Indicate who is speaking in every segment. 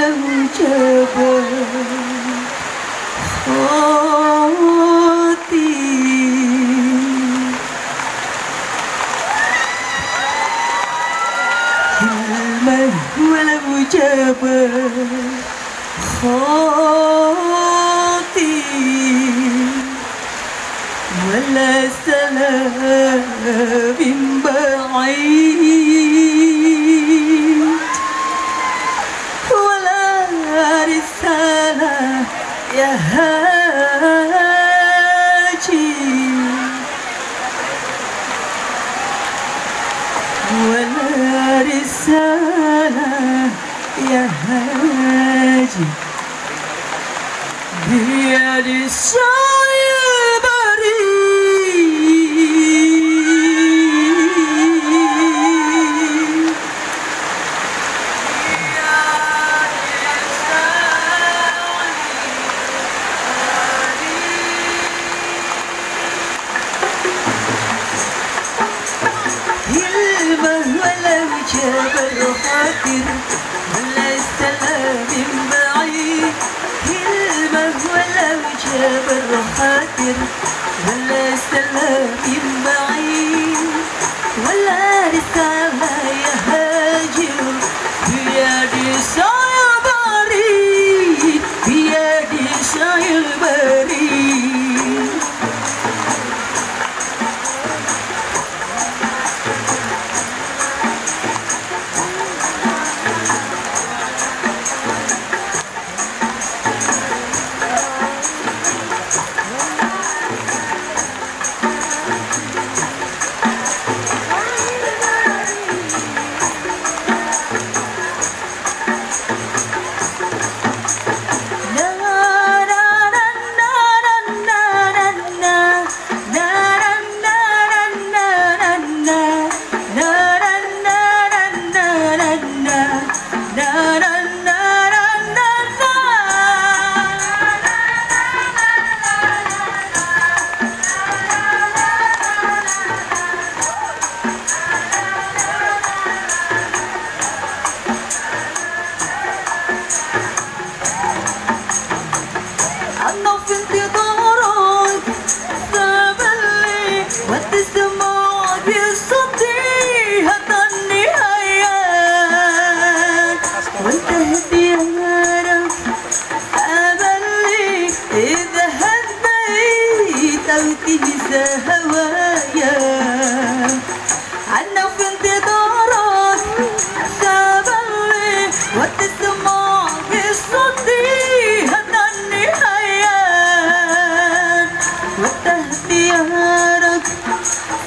Speaker 1: ولو جبل خاطي كلمة ولو جبل خاطي ولا سلام بعيد ولا رسالة يا هاجي ولا رسالة يا هاجي بيد الشايب جبل خاطر ولا السلام من بعيد كلمة ولو جبل خاطر ولا السلام من بعيد ولا رسالة يا هاجر بيدي شايع بريد بيدي شايع بريد أنا في انتظارك ثابلي وتسمع بصوتي هذا النهايات وانتهت يا نارك ثابلي إذا هديت أو تنسى هوايا أنا في انتظارك ثابلي وتسمع بصوتي اختيارك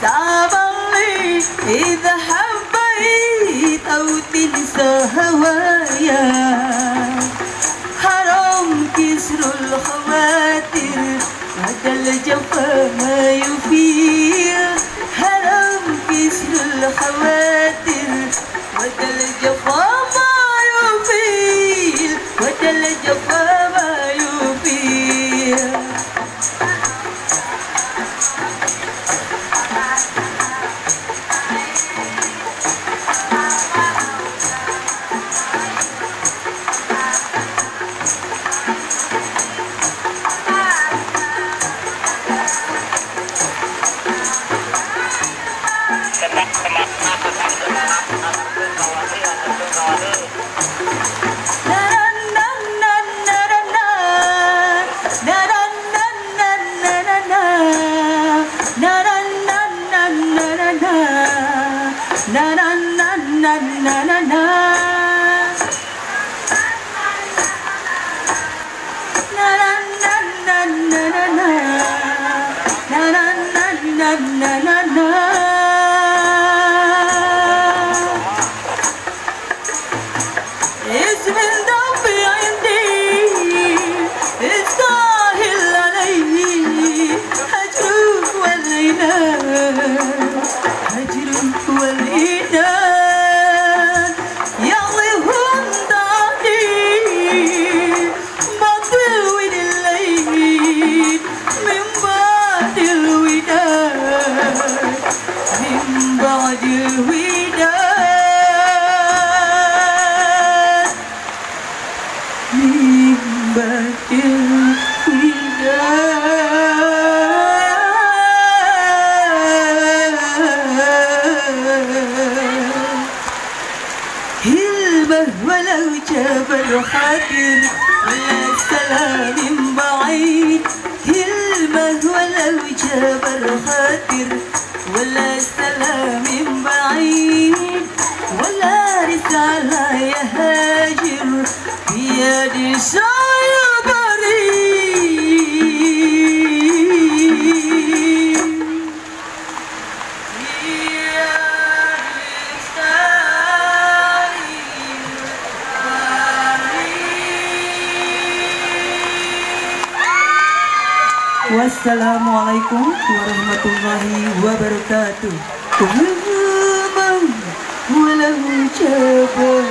Speaker 1: صعب لي إذا حبيت أو تنسى هوايا حرام كسر الخواتر هذا الجفا ما يفيد حرام كسر الخواتر هذا الجفا ما يفيد هذا الجفا ما يفيد اسم الذنب عندي استاهل عليه هجرك والعناد هجرك والعناد يعلهم دعدي من بعد الوداد كلمة ولو جبل خاطر ولا سلام بعيد كلمة ولو جبل خاطر ولا سلام بعيد ولا رسالة يهاجر بيد شايع بريد Wassalamualaikum warahmatullahi wabarakatuh. Walau jabal